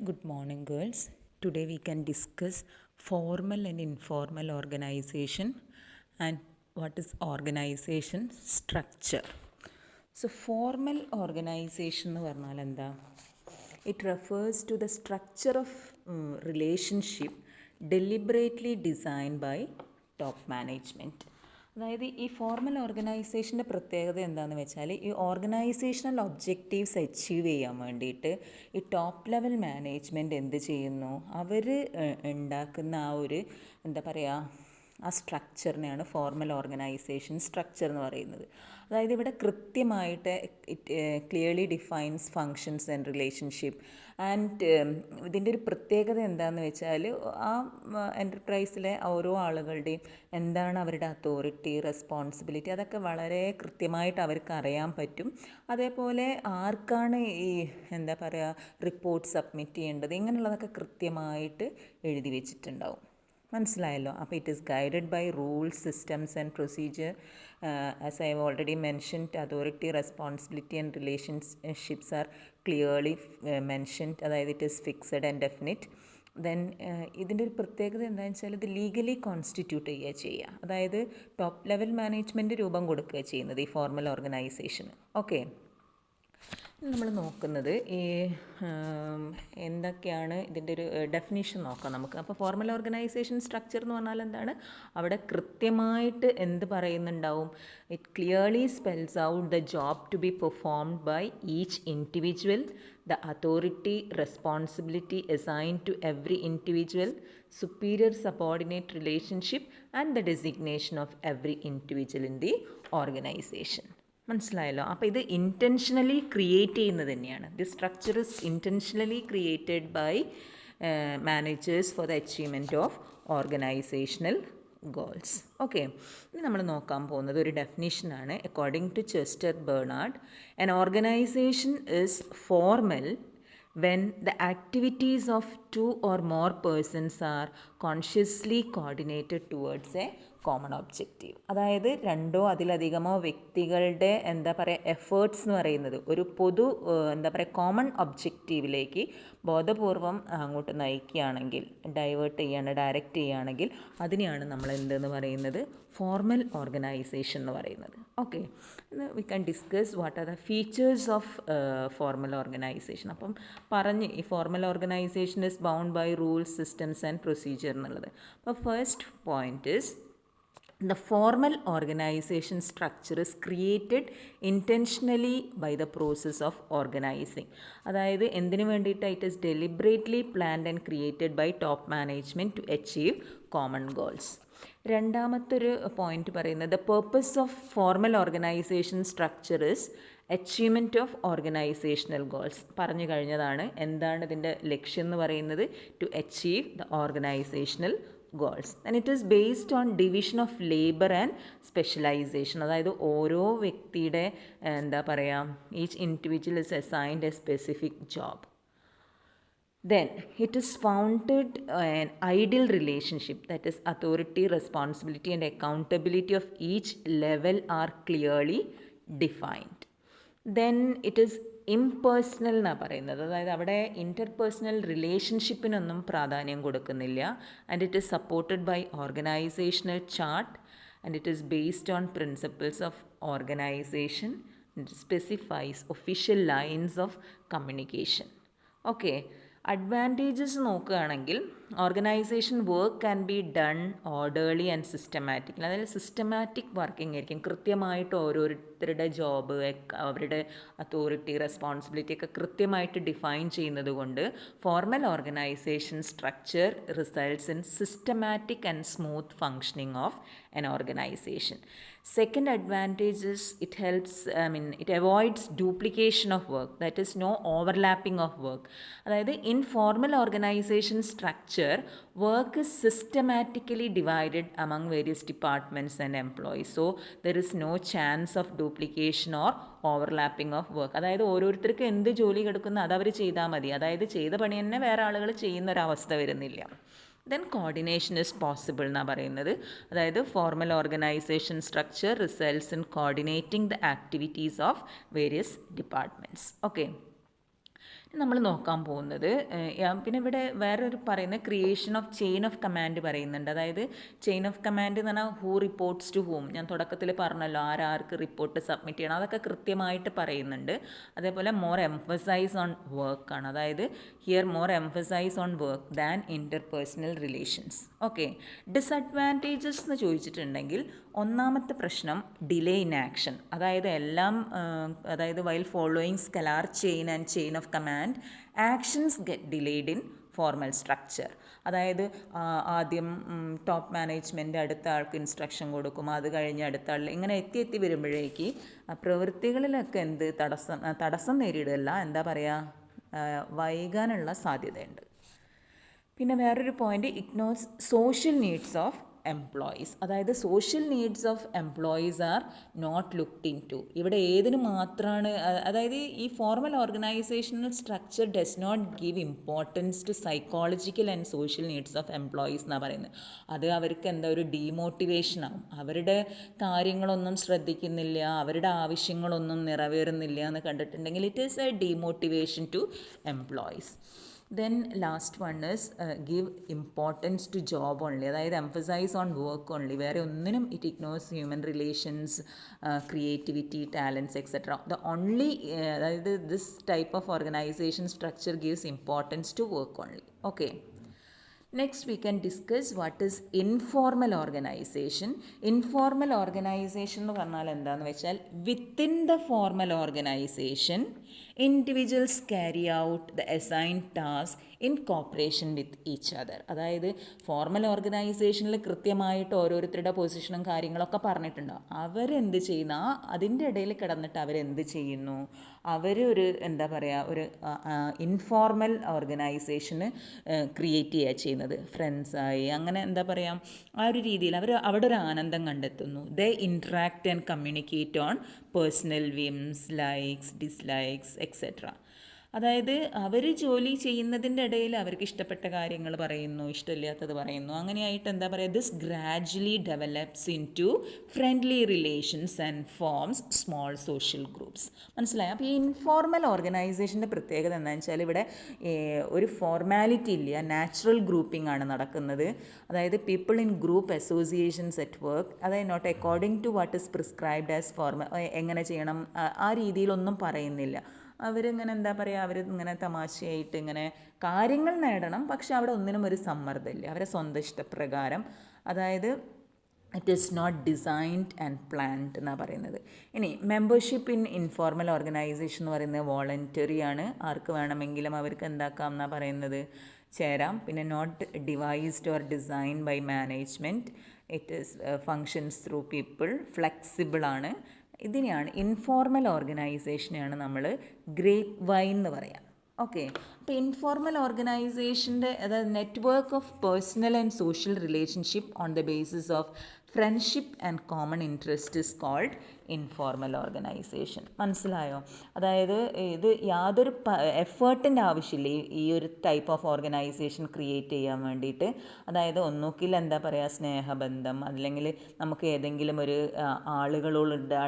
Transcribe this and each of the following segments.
Good morning, girls. Today we can discuss formal and informal organization and what is organization structure. So, formal organization എന്ന് പറഞ്ഞാൽ എന്താ? It refers to the structure of relationship deliberately designed by top management. അതായത് ഈ formal ഓർഗനൈസേഷൻ്റെ പ്രത്യേകത എന്താണെന്ന് വെച്ചാൽ ഈ organisational objectives achieve ചെയ്യാൻ വേണ്ടിയിട്ട് ഈ ടോപ്പ് ലെവൽ മാനേജ്മെൻറ്റ് എന്ത് ചെയ്യുന്നു, അവർ ഉണ്ടാക്കുന്ന ആ ഒരു എന്താ പറയുക ആ സ്ട്രക്ചറിനെയാണ് ഫോർമൽ ഓർഗനൈസേഷൻ സ്ട്രക്ചർ എന്ന് പറയുന്നത്. അതായത് ഇവിടെ കൃത്യമായിട്ട് it clearly defines functions and relationship and ഇതിൻ്റെ ഒരു പ്രത്യേകത എന്താണെന്ന് വെച്ചാൽ ആ എൻ്റർപ്രൈസിലെ ഓരോ ആളുകളുടെയും എന്താണ് അവരുടെ അതോറിറ്റി, റെസ്പോൺസിബിലിറ്റി, അതൊക്കെ വളരെ കൃത്യമായിട്ട് അവർക്ക് അറിയാൻ പറ്റും. അതേപോലെ ആർക്കാണ് ഈ എന്താ പറയുക റിപ്പോർട്ട് സബ്മിറ്റ് ചെയ്യേണ്ടത്, ഇങ്ങനെയുള്ളതൊക്കെ കൃത്യമായിട്ട് എഴുതി വെച്ചിട്ടുണ്ടാവും. മനസ്സിലായല്ലോ. അപ്പോൾ it is guided by rules, systems and procedure. As I have already mentioned, authority, responsibility and relationships are clearly mentioned. അതായത് it is fixed and definite. Then ഇതിൻ്റെ ഒരു പ്രത്യേകത എന്താണെന്ന് വെച്ചാൽ ഇത് ലീഗലി കോൺസ്റ്റിറ്റ്യൂട്ട് ചെയ്യുക. അതായത് ടോപ്പ് ലെവൽ മാനേജ്മെൻറ്റ് രൂപം കൊടുക്കുക ചെയ്യുന്നത് ഈ ഫോർമൽ ഓർഗനൈസേഷന്. ഓക്കെ, നമ്മൾ നോക്കുന്നത് ഈ എന്തൊക്കെയാണ് ഇതിൻ്റെ ഒരു ഡെഫിനിഷൻ നോക്കാം നമുക്ക്. അപ്പോൾ ഫോർമൽ ഓർഗനൈസേഷൻ സ്ട്രക്ചർ എന്ന് പറഞ്ഞാൽ എന്താണ്, അവിടെ കൃത്യമായിട്ട് എന്ത് പറയുന്നുണ്ടാവും, it clearly spells out the job to be performed by each individual, the authority, responsibility assigned to every individual, superior subordinate relationship and the designation of every individual in the organization. മനസ്സിലായല്ലോ. അപ്പോൾ ഇത് intentionally create ചെയ്യുന്നത് തന്നെയാണ്. This structure is intentionally created by managers for the achievement of organizational goals. Okay, ഇനി നമ്മൾ നോക്കാൻ പോകുന്നത് ഒരു ഡെഫിനിഷനാണ്. According to Chester Barnard, an organization is formal when the activities of two or more persons are consciously coordinated towards a common objective. അതായത് രണ്ടോ അതിലധികമോ വ്യക്തികളുടെ എന്താ പറയുക എഫേർട്സ് എന്ന് പറയുന്നത് ഒരു പൊതു എന്താ പറയുക കോമൺ ഒബ്ജക്റ്റീവിലേക്ക് ബോധപൂർവം അങ്ങോട്ട് നയിക്കുകയാണെങ്കിൽ, ഡയറക്റ്റ് ചെയ്യുകയാണെങ്കിൽ അതിനെയാണ് നമ്മൾ എന്തെന്ന് പറയുന്നത്, ഫോർമൽ ഓർഗനൈസേഷൻ എന്ന് പറയുന്നത്. Okay, we can discuss what are the features of formal organization. അപ്പം ഈ formal organization is bound by rules, systems and procedure എന്നുള്ളത്. അപ്പോൾ first point is the formal organization structure is created intentionally by the process of organizing. അതായത് എന്തിനു വേണ്ടിയിട്ട് it is deliberately planned and created by top management to achieve common goals. രണ്ടാമത്തൊരു point പറയുന്നത് the purpose of formal organization structure is achievement of organizational goals. പറഞ്ഞു കഴിഞ്ഞതാണ്. എന്താണ് ഇതിൻ്റെ ലക്ഷ്യം എന്ന് പറയുന്നത്, to achieve the organizational goals, and it is based on division of labor and specialization. അതായത് ഓരോ വ്യക്തിയുടെ എന്താ പറയുക each individual is assigned a specific job. Then it is founded an ideal relationship, that is authority, responsibility and accountability of each level are clearly defined. Then it is impersonal എന്നാണ് പറയുന്നത്. അതായത് അവിടെ interpersonal റിലേഷൻഷിപ്പിനൊന്നും പ്രാധാന്യം കൊടുക്കുന്നില്ല. And it is supported by organizational chart and it is based on principles of organization. It specifies official lines of communication. Okay, advantages നോക്കുകയാണെങ്കിൽ organization work can be done orderly and systematic. അതായത് systematic working ആയിരിക്കും. കൃത്യമായിട്ട് ഓരോരുത്തരുടെ job, അവരുടെ authority, responsibility ഒക്കെ കൃത്യമായിട്ട് define ചെയ്യുന്നത് കൊണ്ട് formal organization structure results in systematic and smooth functioning of an organization. Second advantage is it avoids duplication of work, that is no overlapping of work. അതായത് in formal organization structure work is systematically divided among various departments and employees, so there is no chance of duplication or overlapping of work. അതായത് ഓരോരുത്തർക്ക് എന്ത് ജോലി കിടക്കുന്നു അത് അവർ ചെയ്താൽ മതി. അതായത് ചെയ്ത പണി തന്നെ വേറെ ആളുകൾ ചെയ്യുന്നൊരവസ്ഥ വരുന്നില്ല. ദെൻ കോർഡിനേഷൻ ഇസ് പോസിബിൾ എന്നാണ് പറയുന്നത്. അതായത് formal organization structure results in coordinating the activities of various departments. Okay, നമ്മൾ നോക്കാൻ പോകുന്നത് പിന്നെ ഇവിടെ വേറൊരു പറയുന്ന creation of chain of command പറയുന്നുണ്ട്. അതായത് ചെയിൻ ഓഫ് കമാൻഡ് എന്ന് പറഞ്ഞാൽ ഹൂ റിപ്പോർട്ട്സ് ടു ഹൂം. ഞാൻ തുടക്കത്തിൽ പറഞ്ഞല്ലോ ആരാർക്ക് റിപ്പോർട്ട് സബ്മിറ്റ് ചെയ്യണം, അതൊക്കെ കൃത്യമായിട്ട് പറയുന്നുണ്ട്. അതേപോലെ മോർ എംഫസൈസ് ഓൺ വർക്കാണ്. അതായത് here more emphasise on work than interpersonal relations. Okay. Disadvantages എന്ന് ചോദിച്ചിട്ടുണ്ടെങ്കിൽ ഒന്നാമത്തെ പ്രശ്നം ഡിലേ ഇൻ ആക്ഷൻ. അതായത് അതായത് while following scalar chain and chain of command actions get delayed in formal structure. അതായത് ആദ്യം ടോപ്പ് മാനേജ്മെൻറ്റ് അടുത്ത ആൾക്ക് ഇൻസ്ട്രക്ഷൻ കൊടുക്കും, അത് കഴിഞ്ഞ് അടുത്ത ആൾ ഇങ്ങനെ എത്തി വരുമ്പോഴേക്ക് പ്രവൃത്തികളിലൊക്കെ തടസ്സം നേരിടല്ല, എന്താ പറയുക, വൈകാനുള്ള സാധ്യതയുണ്ട്. പിന്നെ വേറൊരു point, ignores social needs of employees. അതായത് social needs of employees are not looked in to. ഇവിടെ ഏതിന് മാത്രമാണ്, അതായത് ഈ formal organizational structure does not give importance to psychological and social needs of employees എന്നാണ് പറയുന്നത്. അത് അവർക്ക് എന്താ ഒരു ഡീമോട്ടിവേഷൻ ആവും. അവരുടെ കാര്യങ്ങളൊന്നും ശ്രദ്ധിക്കുന്നില്ല, അവരുടെ ആവശ്യങ്ങളൊന്നും നിറവേറുന്നില്ല എന്ന് കണ്ടിട്ടുണ്ടെങ്കിൽ it is a demotivation to employees. Then last one is give importance to job only. അതായത് emphasize on work only. വേറെ ഒന്നിനും it ignores human relations, creativity, talents, etc. The only അതായത് this type of organization structure gives importance to work only. Okay. Next we can discuss what is informal organization. Informal organization എന്ന് പറഞ്ഞാൽ എന്താണെന്ന് വെച്ചാൽ within the formal organization individuals carry out the assigned task in cooperation with each other. അതായത് formal ഓർഗനൈസേഷനിൽ കൃത്യമായിട്ട് ഓരോരുത്തരുടെ പൊസിഷനും കാര്യങ്ങളൊക്കെ പറഞ്ഞിട്ടുണ്ടാവും. അവരെന്ത് ചെയ്യുന്ന അതിൻ്റെ ഇടയിൽ കിടന്നിട്ട് അവരെന്ത് ചെയ്യുന്നു, ഒരു എന്താ പറയുക, ഒരു ഇൻഫോർമൽ ഓർഗനൈസേഷന് ക്രിയേറ്റ് ചെയ്യുക ചെയ്യുന്നത്. ഫ്രണ്ട്സായി അങ്ങനെ എന്താ പറയുക, ആ ഒരു രീതിയിൽ അവർ അവിടെ ഒരു ആനന്ദം കണ്ടെത്തുന്നു. They interact and communicate on personal whims, likes, dislikes, etcetera. അതായത് അവർ ജോലി ചെയ്യുന്നതിൻ്റെ ഇടയിൽ അവർക്ക് ഇഷ്ടപ്പെട്ട കാര്യങ്ങൾ പറയുന്നു, ഇഷ്ടമില്ലാത്തത് പറയുന്നു. അങ്ങനെയായിട്ട് എന്താ പറയുക, this gradually develops into friendly relations and forms small social groups. മനസ്സിലായി? അപ്പോൾ ഈ ഇൻഫോർമൽ ഓർഗനൈസേഷൻ്റെ പ്രത്യേകത എന്താണെന്ന് വെച്ചാൽ ഇവിടെ ഒരു ഫോർമാലിറ്റി ഇല്ല, നാച്ചുറൽ ഗ്രൂപ്പിംഗ് ആണ് നടക്കുന്നത്. അതായത് people in group associations at work, അതായത് not according to what is prescribed as formal, എങ്ങനെ ചെയ്യണം ആ രീതിയിലൊന്നും പറയുന്നില്ല. അവരിങ്ങനെ എന്താ പറയുക, ഇങ്ങനെ തമാശയായിട്ട് ഇങ്ങനെ കാര്യങ്ങൾ നേടണം, പക്ഷെ അവിടെ ഒന്നിനും ഒരു സമ്മർദ്ദമില്ല, അവരെ സ്വന്തം ഇഷ്ടപ്രകാരം. അതായത് it is not designed and planned എന്നാണ് പറയുന്നത്. ഇനി മെമ്പർഷിപ്പ് ഇൻ ഇൻഫോർമൽ ഓർഗനൈസേഷൻ എന്ന് പറയുന്നത് വോളണ്ടറി ആണ്. ആർക്ക് വേണമെങ്കിലും അവർക്ക് എന്താക്കാം എന്നാണ് പറയുന്നത്, ചേരാം. പിന്നെ not devised or design by management, it is functions through people, flexible ആണ്. ഇതിനെയാണ് ഇൻഫോർമൽ ഓർഗനൈസേഷനെയാണ് നമ്മൾ ഗ്രേപ്പ് വൈൻ എന്ന് പറയാം. ഓക്കെ. അപ്പോൾ ഇൻഫോർമൽ ഓർഗനൈസേഷൻ്റെ അതായത് network of personal and social relationship on the basis of friendship and common interest is called informal organization. മനസ്സിലായോ? അതായത് ഇത് യാതൊരു എഫേർട്ടിൻ്റെ ആവശ്യമില്ല ഈ ഒരു ടൈപ്പ് ഓഫ് ഓർഗനൈസേഷൻ ക്രിയേറ്റ് ചെയ്യാൻ വേണ്ടിയിട്ട്. അതായത് ഒന്നുകിൽ എന്താ പറയുക, സ്നേഹബന്ധം, അല്ലെങ്കിൽ നമുക്ക് ഏതെങ്കിലും ഒരു ആളുകളുടെ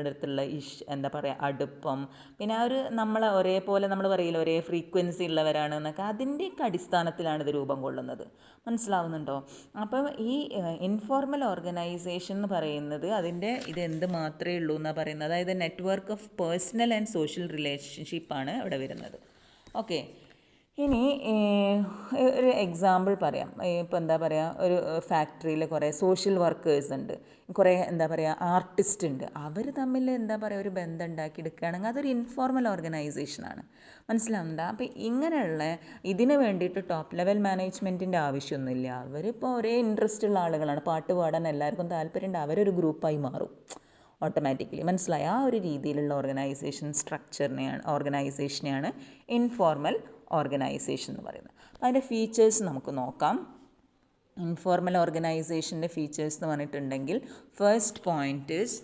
അടുത്തുള്ള എന്താ പറയുക, അടുപ്പം, പിന്നെ ആ ഒരു നമ്മളെ ഒരേപോലെ നമ്മൾ പറയില്ല ഒരേ ഫ്രീക്വൻസി ഉള്ളവരാണ് എന്നൊക്കെ, അതിൻ്റെയൊക്കെ അടിസ്ഥാനത്തിലാണ് ഇത് രൂപം കൊള്ളുന്നത്. മനസ്സിലാവുന്നുണ്ടോ? അപ്പം ഈ ഇൻഫോർമൽ ഓർഗനൈസേഷൻ എന്ന് പറയുന്നത് ഇതെന്ത് മാത്രമേ ഉള്ളൂ എന്നാണ് പറയുന്നത്. അതായത് network of personal and social റിലേഷൻഷിപ്പാണ് ഇവിടെ വരുന്നത്. ഓക്കെ. ഇനി ഒരു എക്സാമ്പിൾ പറയാം. ഇപ്പോൾ എന്താ പറയുക, ഒരു ഫാക്ടറിയിൽ കുറേ സോഷ്യൽ വർക്കേഴ്സ് ഉണ്ട്, കുറേ എന്താ പറയുക ആർട്ടിസ്റ്റ് ഉണ്ട്. അവർ തമ്മിൽ എന്താ പറയുക ഒരു ബന്ധം ഉണ്ടാക്കിയെടുക്കുകയാണെങ്കിൽ അതൊരു ഇൻഫോർമൽ ഓർഗനൈസേഷനാണ്. മനസ്സിലാവുന്നുണ്ടോ? അപ്പോൾ ഇങ്ങനെയുള്ള ഇതിന് വേണ്ടിയിട്ട് ടോപ്പ് ലെവൽ മാനേജ്മെൻറ്റിൻ്റെ ആവശ്യമൊന്നുമില്ല. അവരിപ്പോൾ ഒരേ ഇൻട്രസ്റ്റ് ഉള്ള ആളുകളാണ്, പാട്ട് പാടാൻ എല്ലാവർക്കും താല്പര്യമുണ്ട്, അവരൊരു ഗ്രൂപ്പായി മാറും ഓട്ടോമാറ്റിക്കലി. മനസ്സിലായ ആ ഒരു രീതിയിലുള്ള ഓർഗനൈസേഷനെയാണ് ഇൻഫോർമൽ ഓർഗനൈസേഷൻ എന്ന് പറയുന്നത്. അതിൻ്റെ ഫീച്ചേഴ്സ് നമുക്ക് നോക്കാം. ഇൻഫോർമൽ ഓർഗനൈസേഷൻ്റെ ഫീച്ചേഴ്സ് എന്ന് പറഞ്ഞിട്ടുണ്ടെങ്കിൽ first point is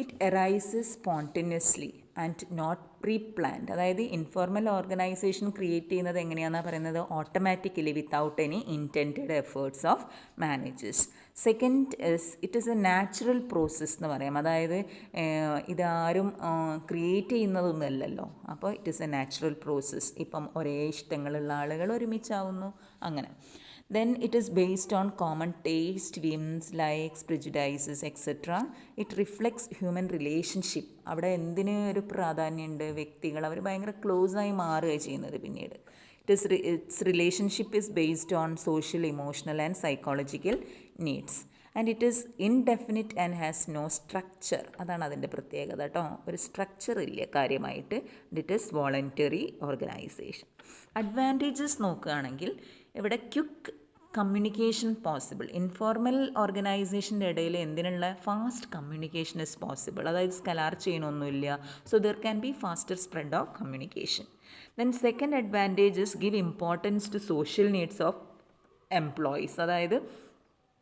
it arises spontaneously. And not pre planned. അതായത് ഇൻഫോർമൽ ഓർഗനൈസേഷൻ ക്രിയേറ്റ് ചെയ്യുന്നത് എങ്ങനെയാണെന്നാണ് പറയുന്നത്, automatically without any intended efforts of managers. Second it is a natural process എന്ന് പറയാം. അതായത് ഇതാരും ക്രിയേറ്റ് ചെയ്യുന്നതൊന്നുമല്ലല്ലോ. അപ്പോൾ it is a natural process. ഇപ്പം ഒരേ ഇഷ്ടങ്ങളുള്ള ആളുകൾ ഒരുമിച്ചാവുന്നു അങ്ങനെ. Then it is based on common taste, whims, likes, prejudices, etc. It reflects human relationship. അവിടെ എന്തിന് ഒരു പ്രാധാന്യമുണ്ട്, വ്യക്തികൾ അവർ ഭയങ്കര ക്ലോസായി മാറുകയാണ് ചെയ്യുന്നത് പിന്നീട്. its relationship is based on social, emotional and psychological needs. And it is indefinite and has no structure. അതാണ് അതിൻ്റെ പ്രത്യേകത കേട്ടോ. ഒരു സ്ട്രക്ചർ ഇല്ല കാര്യമായിട്ട്. It is voluntary organization. Advantages നോക്കുകയാണെങ്കിൽ ഇവിടെ ക്വിക്ക് കമ്മ്യൂണിക്കേഷൻ പോസിബിൾ. ഇൻഫോർമൽ ഓർഗനൈസേഷൻ്റെ ഇടയിൽ എന്തിനുള്ള ഫാസ്റ്റ് കമ്മ്യൂണിക്കേഷൻ ഇസ് പോസിബിൾ. അതായത് സ്കലാർ ചെയ്യണമൊന്നുമില്ല. So there can be faster spread of communication. Then second advantages give importance to social needs of employees. അതായത്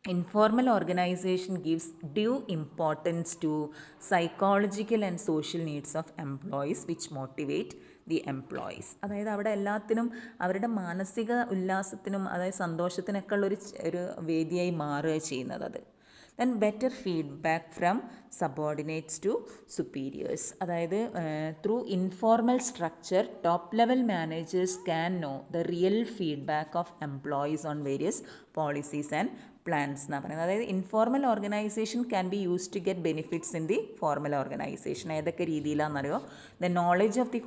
informal organization gives due importance to psychological and social needs of employees which motivate the employees. അതായത് അവിടെ എല്ലാത്തിനും അവരുടെ മാനസിക ഉല്ലാസത്തിനും അതായത് സന്തോഷത്തിനൊക്കെ ഉള്ളൊരു വേദിയായി മാറുക ചെയ്യുന്നത് അത്. Then better feedback from subordinates to superiors. അതായത് through informal structure top level managers can know the real feedback of employees on various policies and plans എന്നാണ് പറയുന്നത്. അതായത് informal organization can be use to get benefits in the formal organization. ഏതൊക്കെ രീതിയിലാണെന്നറിയോ, the knowledge of the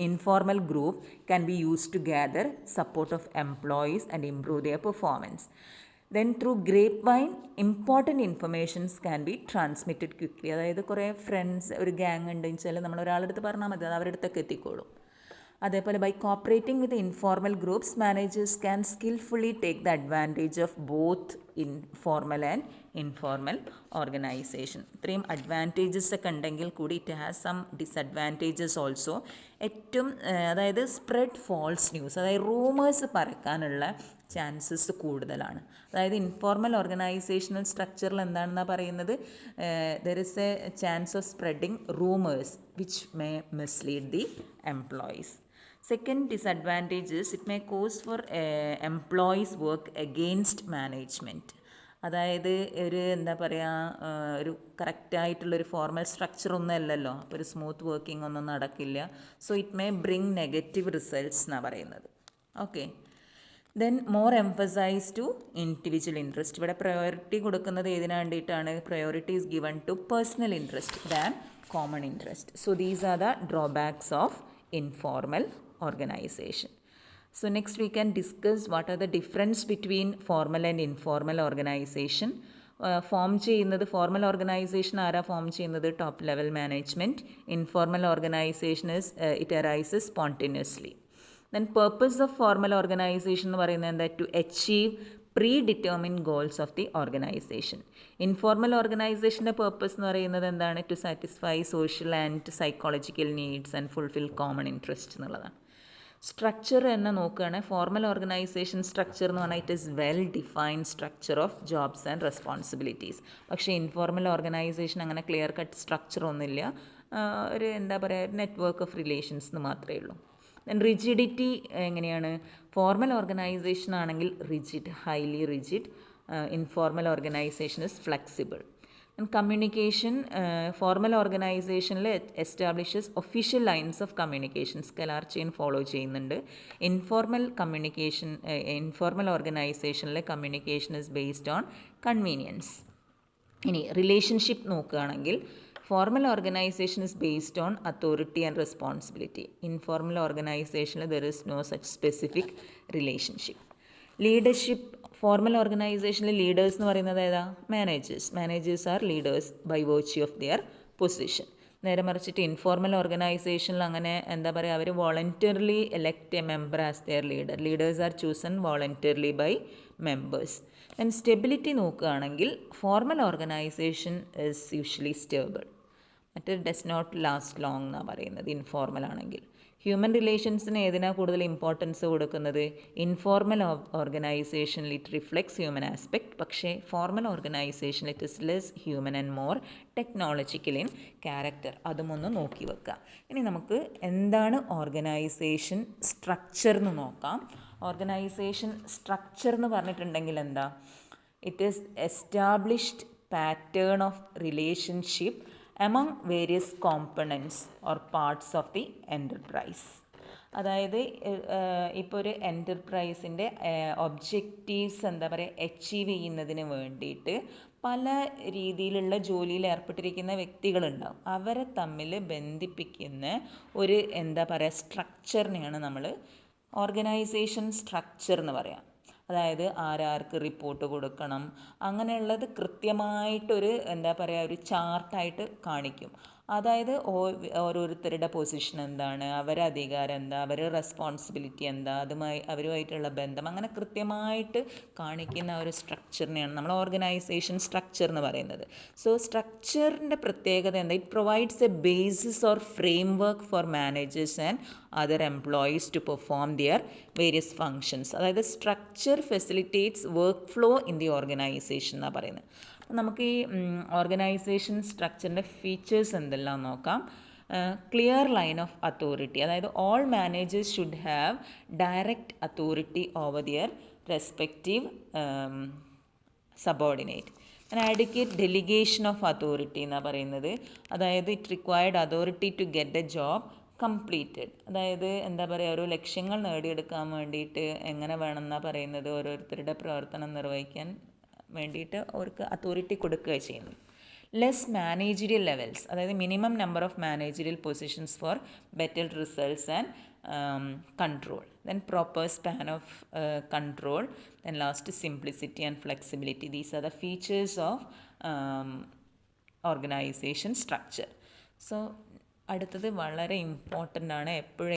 informal group can be use to gather support of employees and improve their performance. Then through grapevine important informations can be transmitted quickly. അതായത് കുറേ friends ഒരു gang ഉണ്ടെന്ന് വെച്ചാൽ നമ്മൾ ഒരാളടുത്ത് പറഞ്ഞാൽ മതി, അത് അവരുടെ അടുത്തൊക്കെ എത്തിക്കോളും. അതേപോലെ by cooperating with informal groups managers can skilfully take the advantage of both formal and informal organization. ഇത്രയും അഡ്വാൻറ്റേജസ് ഒക്കെ ഉണ്ടെങ്കിൽ കൂടി it has some disadvantages also. ഏറ്റവും അതായത് സ്പ്രെഡ് ഫോൾസ് ന്യൂസ്, അതായത് റൂമേഴ്സ് പരക്കാനുള്ള ചാൻസസ് കൂടുതലാണ്. അതായത് ഇൻഫോർമൽ ഓർഗനൈസേഷണൽ സ്ട്രക്ചറിൽ എന്താണെന്നാണ് പറയുന്നത്, there is a chance of spreading rumours which may mislead the employees. Second disadvantage is it may cause for employees work against management. അതായത് ഒരു എന്താ പറയുക, ഒരു കറക്റ്റായിട്ടുള്ളൊരു ഫോർമൽ സ്ട്രക്ചർ ഒന്നും അല്ലല്ലോ, അപ്പോൾ ഒരു സ്മൂത്ത് വർക്കിംഗ് ഒന്നും നടക്കില്ല. So it may bring negative results എന്നാണ് പറയുന്നത്. Okay, then more emphasise to individual interest. ഇവിടെ പ്രയോറിറ്റി കൊടുക്കുന്നത് ഏതിനു വേണ്ടിയിട്ടാണ്? Priority is given to personal interest than common interest. So these are the drawbacks of informal organization. So next we can discuss what are the difference between formal and informal organization. Form ചെയ്യുന്നത് formal organization ആരാ form ചെയ്യുന്നത്? Top level management. Informal organization is it arises spontaneously. Then purpose of formal organization എന്ന് പറയുന്നത് എന്താ? To achieve predetermined goals of the organization. Informal ഓർഗനൈസേഷൻ്റെ purpose എന്ന് പറയുന്നത് എന്താണ്? To satisfy social and psychological needs and fulfil common interest എന്നുള്ളതാണ്. Structure തന്നെ നോക്കുകയാണെങ്കിൽ ഫോർമൽ ഓർഗനൈസേഷൻ സ്ട്രക്ചർ എന്ന് പറഞ്ഞാൽ it is well defined structure of jobs and responsibilities. പക്ഷേ ഇൻഫോർമൽ ഓർഗനൈസേഷൻ അങ്ങനെ ക്ലിയർ കട്ട് സ്ട്രക്ചർ ഒന്നുമില്ല, ഒരു എന്താ പറയുക നെറ്റ്വർക്ക് ഓഫ് റിലേഷൻസ് എന്ന് മാത്രമേ ഉള്ളൂ. ദെൻ റിജിഡിറ്റി എങ്ങനെയാണ്? ഫോർമൽ ഓർഗനൈസേഷൻ ആണെങ്കിൽ rigid, highly rigid. Informal organization is flexible. And communication formal ഓർഗനൈസേഷനിൽ establishes official lines of communication, scalar chain follow ചെയ്യുന്നുണ്ട്. ഇൻഫോർമൽ ഓർഗനൈസേഷനിലെ communication is based on convenience. ഇനി relationship നോക്കുകയാണെങ്കിൽ formal organization is based on authority and responsibility. Informal ഓർഗനൈസേഷനിൽ there is no such specific relationship. Leadership formal ഓർഗനൈസേഷനിൽ leaders എന്ന് പറയുന്നത് ഏതാ? Managers are leaders by virtue of their position. നേരെ മറിച്ചിട്ട് informal ഓർഗനൈസേഷനിൽ അങ്ങനെ എന്താ പറയുക, അവർ voluntarily elect a member as their leader. Leaders are chosen voluntarily by members. And stability നോക്കുകയാണെങ്കിൽ formal organization is usually stable, മറ്റേ ഡസ് നോട്ട് ലാസ്റ്റ് ലോങ് എന്നാണ് പറയുന്നത് ഇൻഫോർമൽ ആണെങ്കിൽ. ഹ്യൂമൻ റിലേഷൻസിന് ഏതിനാണ് കൂടുതൽ ഇമ്പോർട്ടൻസ് കൊടുക്കുന്നത്? ഇൻഫോർമൽ ഓർഗനൈസേഷനിൽ ഇറ്റ് റിഫ്ലെക്ട്സ് ഹ്യൂമൻ ആസ്പെക്ട്, പക്ഷേ formal ഓർഗനൈസേഷനിൽ it is less human and more technological in character. അതുമൊന്ന് നോക്കി വെക്കുക. ഇനി നമുക്ക് എന്താണ് ഓർഗനൈസേഷൻ സ്ട്രക്ചർ എന്ന് നോക്കാം. ഓർഗനൈസേഷൻ സ്ട്രക്ചർ എന്ന് പറഞ്ഞിട്ടുണ്ടെങ്കിൽ എന്താ? It is established pattern of relationship among various components or parts of the enterprise. അതായത് ഇപ്പോൾ ഒരു എൻ്റർപ്രൈസിൻ്റെ ഒബ്ജക്റ്റീവ്സ് എന്താ പറയുക അച്ചീവ് ചെയ്യുന്നതിന് വേണ്ടിയിട്ട് പല രീതിയിലുള്ള ജോലിയിൽ ഏർപ്പെട്ടിരിക്കുന്ന വ്യക്തികളുണ്ടാവും. അവരെ തമ്മിൽ ബന്ധിപ്പിക്കുന്ന ഒരു എന്താ പറയുക സ്ട്രക്ചറിനെയാണ് നമ്മൾ ഓർഗനൈസേഷൻ സ്ട്രക്ചർ എന്ന് പറയാം. അതായത് ആരാർക്ക് റിപ്പോർട്ട് കൊടുക്കണം, അങ്ങനെയുള്ളത് കൃത്യമായിട്ടൊരു എന്താ പറയുക ഒരു ചാർട്ടായിട്ട് കാണിക്കും. അതായത് ഓരോരുത്തരുടെ പൊസിഷൻ എന്താണ്, അവരുടെ അധികാരം എന്താ, അവരുടെ റെസ്പോൺസിബിലിറ്റി എന്താ, അവരുമായിട്ടുള്ള ബന്ധം, അങ്ങനെ കൃത്യമായിട്ട് കാണിക്കുന്ന ഒരു സ്ട്രക്ചറിനെയാണ് നമ്മൾ ഓർഗനൈസേഷൻ സ്ട്രക്ചർ എന്ന് പറയുന്നത്. സോ സ്ട്രക്ചറിൻ്റെ പ്രത്യേകത എന്താ? It provides a basis or framework for managers and other employees to perform their various functions. അതായത് structure facilitates work flow in the organization എന്നാണ് പറയുന്നത്. നമുക്ക് ഈ ഓർഗനൈസേഷൻ സ്ട്രക്ചറിൻ്റെ ഫീച്ചേഴ്സ് എന്തെല്ലാം നോക്കാം. ക്ലിയർ ലൈൻ ഓഫ് അതോറിറ്റി, അതായത് all managers should have direct authority over their respective subordinate. Adequate delegation of authority എന്നാണ് പറയുന്നത്. അതായത് it required authority to get a job completed. അതായത് എന്താ പറയുക, ഓരോ ലക്ഷ്യങ്ങൾ നേടിയെടുക്കാൻ വേണ്ടിയിട്ട് എങ്ങനെ വേണമെന്നാണ് പറയുന്നത്, ഓരോരുത്തരുടെ പ്രവർത്തനം നിർവഹിക്കാൻ വേണ്ടിയിട്ട് അവർക്ക് അതോറിറ്റി കൊടുക്കുക ചെയ്യുന്നു. ലെസ് മാനേജറിയൽ ലെവൽസ്, അതായത് minimum number of managerial positions four better results and control. Then proper span of control. Then last simplicity and flexibility. These are the features of organisation structure. So അടുത്തത് വളരെ important ആണ്. എപ്പോഴും